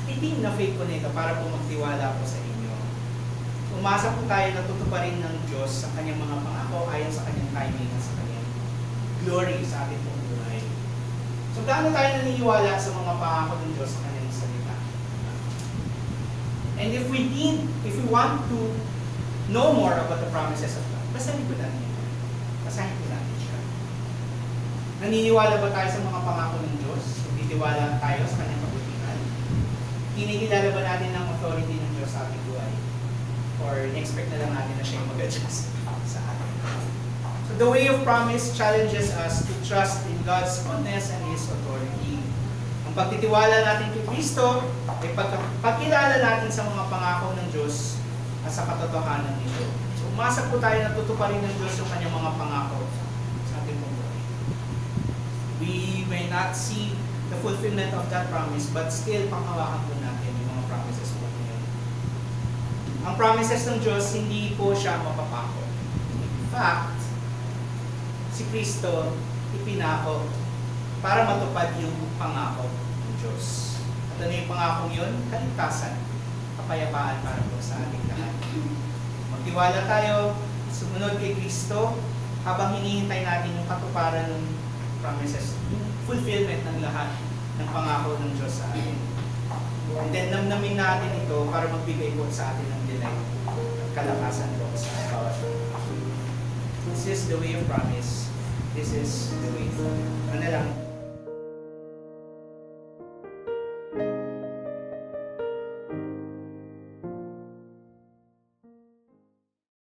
titing na faith ko nito para po magtiwala po sa inyo. Umasa po tayo na tutuparin ng Diyos sa kanyang mga pangako ayon sa kanyang timing at sa kanyang glory sa ating pong buhay. So gaano tayo naniniwala sa mga pangako ng Diyos sa kanyang salita? And if we want to know more about the promises of God, basahin po natin ito. Basahin po natin siya. Naniniwala ba tayo sa mga pangako ng Diyos? Titiwala tayo sa kanyang kabutihan? Kinikilala ba natin ang authority ng Diyos sa ating buhay? Or in-expect na lang natin na siya yung mag-adjust sa atin? So the way of promise challenges us to trust in God's goodness and His authority. Ang pagtitiwala natin kay Kristo ay pagkilala natin sa mga pangako ng Diyos at sa katotohanan nito. So umasa po tayo na tutuparin ng Diyos yung kanyang mga pangako sa ating buhay. We may not see the fulfillment of that promise, but still panghawakan po natin yung mga promises po niya. Ang promises ng Diyos, hindi po siya mapapako. In fact, si Kristo ipinako para matupad yung pangako ng Diyos. At ano yung pangakong yun? Kaligtasan, kapayapaan para po sa ating lahat. Magtiwala tayo, sumunod kay Kristo, habang hinihintay natin yung katuparan ng promises, yung fulfillment ng lahat ng pangako ng Diyos sa atin. And then namnamin natin ito para magbigay po sa atin ng delight at kalakasan po sa bawat. This is the way of promise. This is the way. Ano lang,